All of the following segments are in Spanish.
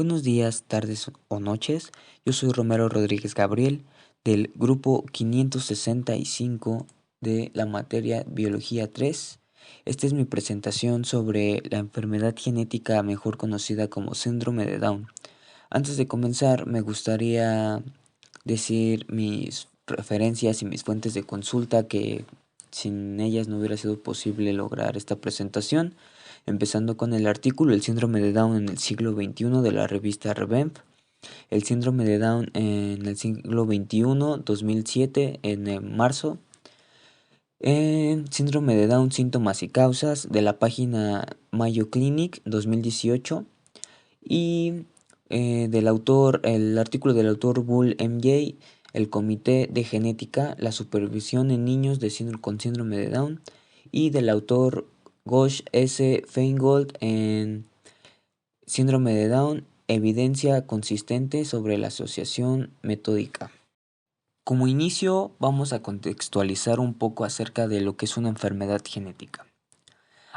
Buenos días, tardes o noches. Yo soy Romero Rodríguez Gabriel del grupo 565 de la materia Biología 3. Esta es mi presentación sobre la enfermedad genética mejor conocida como síndrome de Down. Antes de comenzar, me gustaría decir mis referencias y mis fuentes de consulta que sin ellas no hubiera sido posible lograr esta presentación. Empezando con el artículo El síndrome de Down en el siglo XXI de la revista Revamp. El síndrome de Down en el siglo XXI, 2007, en marzo. Síndrome de Down, síntomas y causas, de la página Mayo Clinic, 2018. Y el artículo del autor Bull M.J., el Comité de Genética, la supervisión en niños con síndrome de Down, y del autor Ghosh S. Feingold en síndrome de Down, evidencia consistente sobre la asociación metódica. Como inicio, vamos a contextualizar un poco acerca de lo que es una enfermedad genética.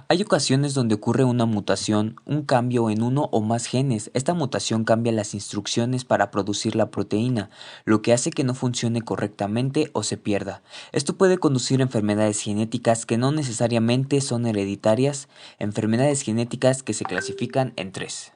Hay ocasiones donde ocurre una mutación, un cambio en uno o más genes. Esta mutación cambia las instrucciones para producir la proteína, lo que hace que no funcione correctamente o se pierda. Esto puede conducir a enfermedades genéticas que no necesariamente son hereditarias, enfermedades genéticas que se clasifican en 3.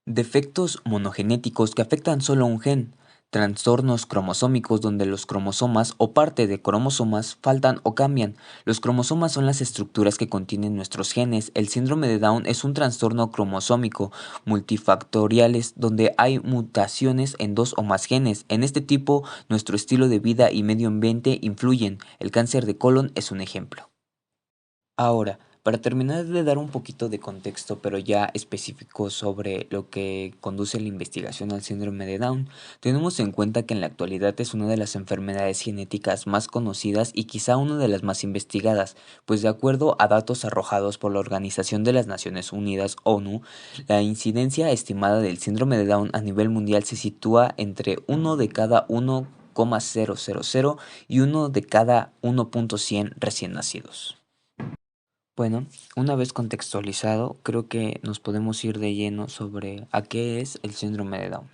Defectos monogenéticos que afectan solo un gen. Trastornos cromosómicos donde los cromosomas o parte de cromosomas faltan o cambian. Los cromosomas son las estructuras que contienen nuestros genes. El síndrome de Down es un trastorno cromosómico multifactoriales donde hay mutaciones en 2 o más genes. En este tipo, nuestro estilo de vida y medio ambiente influyen. El cáncer de colon es un ejemplo. Ahora, para terminar de dar un poquito de contexto, pero ya específico sobre lo que conduce la investigación al síndrome de Down, tenemos en cuenta que en la actualidad es una de las enfermedades genéticas más conocidas y quizá una de las más investigadas, pues de acuerdo a datos arrojados por la Organización de las Naciones Unidas, ONU, la incidencia estimada del síndrome de Down a nivel mundial se sitúa entre 1 de cada 1,000 y 1 de cada 1,100 recién nacidos. Bueno, una vez contextualizado, creo que nos podemos ir de lleno sobre a qué es el síndrome de Down.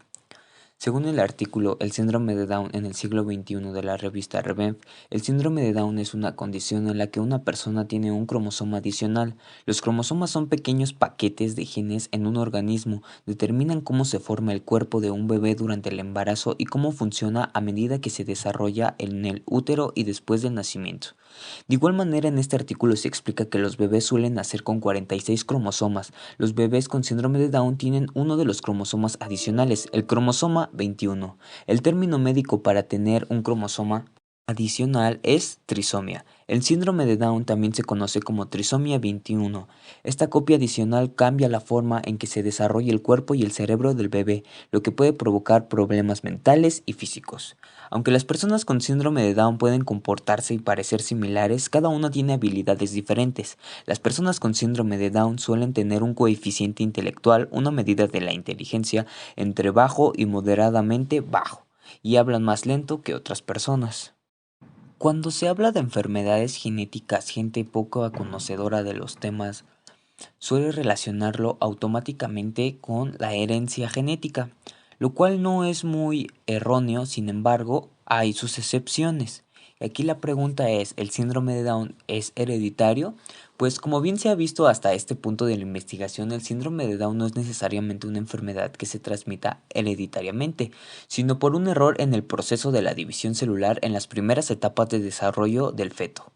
Según el artículo El síndrome de Down en el siglo XXI de la revista Revamp, el síndrome de Down es una condición en la que una persona tiene un cromosoma adicional. Los cromosomas son pequeños paquetes de genes en un organismo, determinan cómo se forma el cuerpo de un bebé durante el embarazo y cómo funciona a medida que se desarrolla en el útero y después del nacimiento. De igual manera, en este artículo se explica que los bebés suelen nacer con 46 cromosomas. Los bebés con síndrome de Down tienen uno de los cromosomas adicionales, el cromosoma 21. El término médico para tener un cromosoma adicional es trisomía. El síndrome de Down también se conoce como trisomía 21. Esta copia adicional cambia la forma en que se desarrolla el cuerpo y el cerebro del bebé, lo que puede provocar problemas mentales y físicos. Aunque las personas con síndrome de Down pueden comportarse y parecer similares, cada una tiene habilidades diferentes. Las personas con síndrome de Down suelen tener un coeficiente intelectual, una medida de la inteligencia, entre bajo y moderadamente bajo, y hablan más lento que otras personas. Cuando se habla de enfermedades genéticas, gente poco conocedora de los temas suele relacionarlo automáticamente con la herencia genética, lo cual no es muy erróneo. Sin embargo, hay sus excepciones. Aquí la pregunta es, ¿el síndrome de Down es hereditario? Pues como bien se ha visto hasta este punto de la investigación, el síndrome de Down no es necesariamente una enfermedad que se transmita hereditariamente, sino por un error en el proceso de la división celular en las primeras etapas de desarrollo del feto.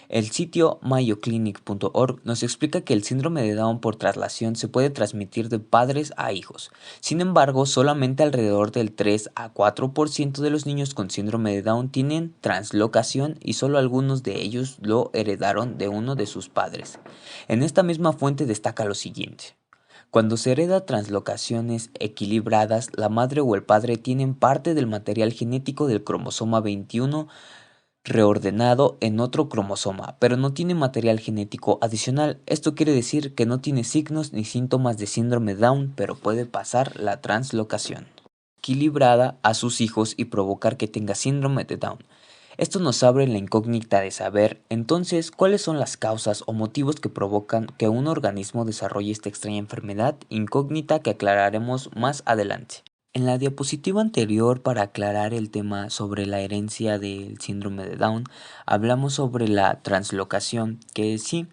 El sitio mayoclinic.org nos explica que el síndrome de Down por traslación se puede transmitir de padres a hijos. Sin embargo, solamente alrededor del 3 a 4% de los niños con síndrome de Down tienen translocación y solo algunos de ellos lo heredaron de uno de sus padres. En esta misma fuente destaca lo siguiente. Cuando se hereda translocaciones equilibradas, la madre o el padre tienen parte del material genético del cromosoma 21 reordenado en otro cromosoma, pero no tiene material genético adicional. Esto quiere decir que no tiene signos ni síntomas de síndrome Down, pero puede pasar la translocación equilibrada a sus hijos y provocar que tenga síndrome de Down. Esto nos abre la incógnita de saber, entonces, cuáles son las causas o motivos que provocan que un organismo desarrolle esta extraña enfermedad, incógnita que aclararemos más adelante. En la diapositiva anterior, para aclarar el tema sobre la herencia del síndrome de Down, hablamos sobre la translocación, que sí,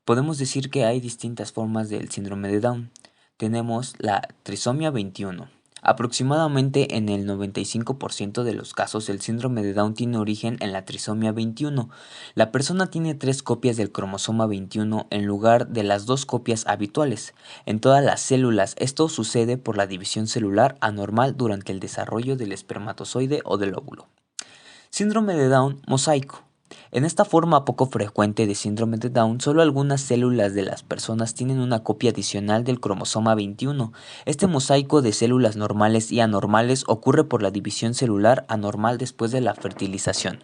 podemos decir que hay distintas formas del síndrome de Down. Tenemos la trisomía 21. Aproximadamente en el 95% de los casos el síndrome de Down tiene origen en la trisomía 21. La persona tiene 3 copias del cromosoma 21 en lugar de las 2 copias habituales. En todas las células esto sucede por la división celular anormal durante el desarrollo del espermatozoide o del óvulo. Síndrome de Down mosaico. En esta forma poco frecuente de síndrome de Down, solo algunas células de las personas tienen una copia adicional del cromosoma 21. Este mosaico de células normales y anormales ocurre por la división celular anormal después de la fertilización.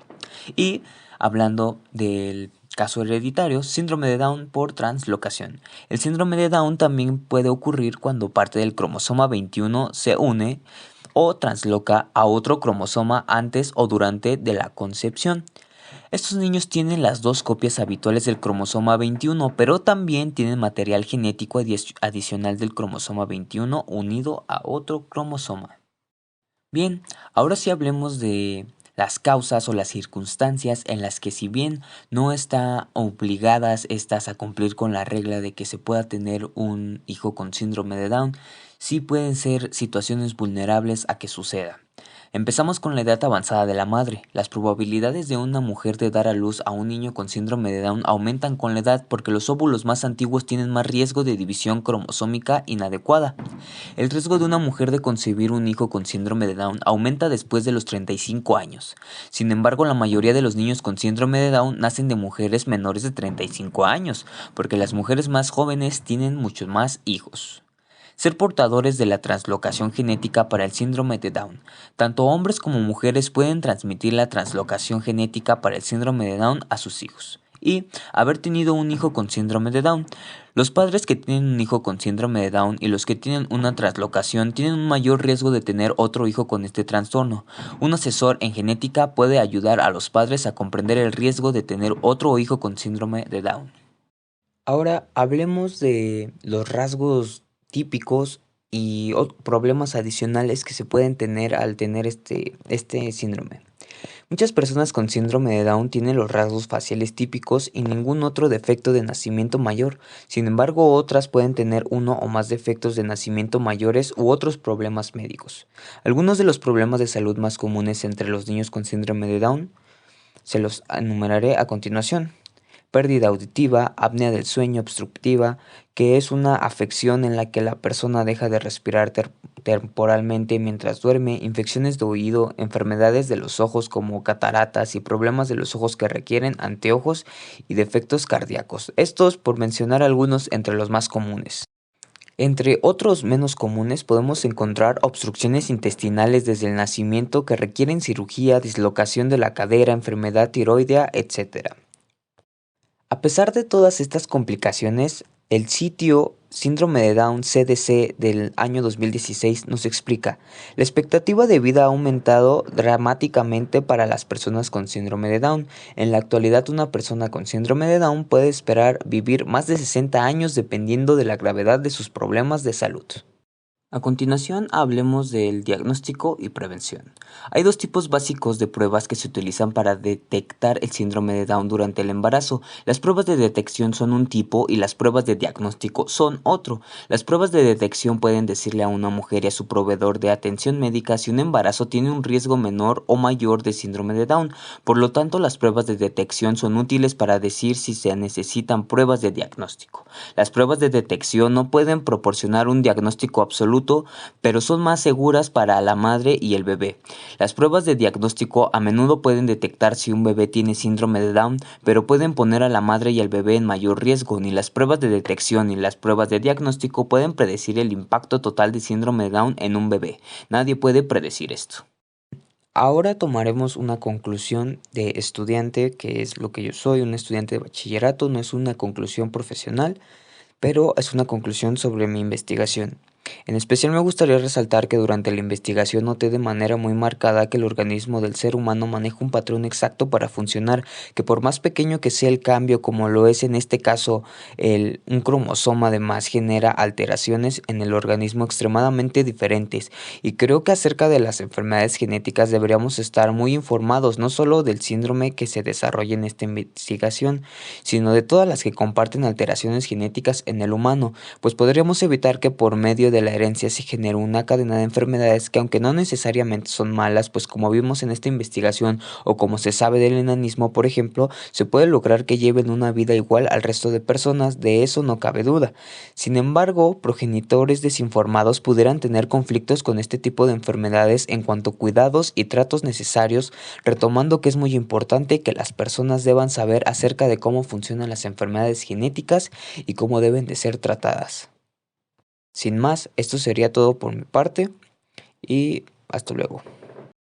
Y, hablando del caso hereditario, síndrome de Down por translocación. El síndrome de Down también puede ocurrir cuando parte del cromosoma 21 se une o transloca a otro cromosoma antes o durante de la concepción. Estos niños tienen las 2 copias habituales del cromosoma 21, pero también tienen material genético adicional del cromosoma 21 unido a otro cromosoma. Bien, ahora sí hablemos de las causas o las circunstancias en las que, si bien no están obligadas estas a cumplir con la regla de que se pueda tener un hijo con síndrome de Down, sí pueden ser situaciones vulnerables a que suceda. Empezamos con la edad avanzada de la madre. Las probabilidades de una mujer de dar a luz a un niño con síndrome de Down aumentan con la edad porque los óvulos más antiguos tienen más riesgo de división cromosómica inadecuada. El riesgo de una mujer de concebir un hijo con síndrome de Down aumenta después de los 35 años. Sin embargo, la mayoría de los niños con síndrome de Down nacen de mujeres menores de 35 años, porque las mujeres más jóvenes tienen muchos más hijos. Ser portadores de la translocación genética para el síndrome de Down. Tanto hombres como mujeres pueden transmitir la translocación genética para el síndrome de Down a sus hijos. Y haber tenido un hijo con síndrome de Down. Los padres que tienen un hijo con síndrome de Down y los que tienen una translocación tienen un mayor riesgo de tener otro hijo con este trastorno. Un asesor en genética puede ayudar a los padres a comprender el riesgo de tener otro hijo con síndrome de Down. Ahora hablemos de los rasgos típicos y problemas adicionales que se pueden tener al tener este síndrome. Muchas personas con síndrome de Down tienen los rasgos faciales típicos y ningún otro defecto de nacimiento mayor. Sin embargo, otras pueden tener uno o más defectos de nacimiento mayores u otros problemas médicos. Algunos de los problemas de salud más comunes entre los niños con síndrome de Down se los enumeraré a continuación. Pérdida auditiva, apnea del sueño obstructiva, que es una afección en la que la persona deja de respirar temporalmente mientras duerme, infecciones de oído, enfermedades de los ojos como cataratas y problemas de los ojos que requieren anteojos y defectos cardíacos. Estos por mencionar algunos entre los más comunes. Entre otros menos comunes podemos encontrar obstrucciones intestinales desde el nacimiento que requieren cirugía, dislocación de la cadera, enfermedad tiroidea, etc. A pesar de todas estas complicaciones, el sitio Síndrome de Down CDC del año 2016 nos explica: la expectativa de vida ha aumentado dramáticamente para las personas con síndrome de Down. En la actualidad, una persona con síndrome de Down puede esperar vivir más de 60 años dependiendo de la gravedad de sus problemas de salud. A continuación, hablemos del diagnóstico y prevención. Hay 2 tipos básicos de pruebas que se utilizan para detectar el síndrome de Down durante el embarazo. Las pruebas de detección son un tipo y las pruebas de diagnóstico son otro. Las pruebas de detección pueden decirle a una mujer y a su proveedor de atención médica si un embarazo tiene un riesgo menor o mayor de síndrome de Down. Por lo tanto, las pruebas de detección son útiles para decir si se necesitan pruebas de diagnóstico. Las pruebas de detección no pueden proporcionar un diagnóstico absoluto, pero son más seguras para la madre y el bebé. Las pruebas de diagnóstico a menudo pueden detectar si un bebé tiene síndrome de Down, pero pueden poner a la madre y al bebé en mayor riesgo. Ni las pruebas de detección ni las pruebas de diagnóstico pueden predecir el impacto total de síndrome de Down en un bebé. Nadie puede predecir esto. Ahora tomaremos una conclusión de estudiante, que es lo que yo soy, un estudiante de bachillerato. No es una conclusión profesional, pero es una conclusión sobre mi investigación. En especial me gustaría resaltar que durante la investigación noté de manera muy marcada que el organismo del ser humano maneja un patrón exacto para funcionar, que por más pequeño que sea el cambio, como lo es en este caso un cromosoma de más, genera alteraciones en el organismo extremadamente diferentes. Y creo que acerca de las enfermedades genéticas deberíamos estar muy informados, no solo del síndrome que se desarrolla en esta investigación, sino de todas las que comparten alteraciones genéticas en el humano, pues podríamos evitar que por medio de la herencia se genere una cadena de enfermedades que, aunque no necesariamente son malas, pues como vimos en esta investigación o como se sabe del enanismo, por ejemplo, se puede lograr que lleven una vida igual al resto de personas, de eso no cabe duda. Sin embargo, progenitores desinformados pudieran tener conflictos con este tipo de enfermedades en cuanto a cuidados y tratos necesarios, retomando que es muy importante que las personas deban saber acerca de cómo funcionan las enfermedades genéticas y cómo deben de ser tratadas. Sin más, esto sería todo por mi parte y hasta luego.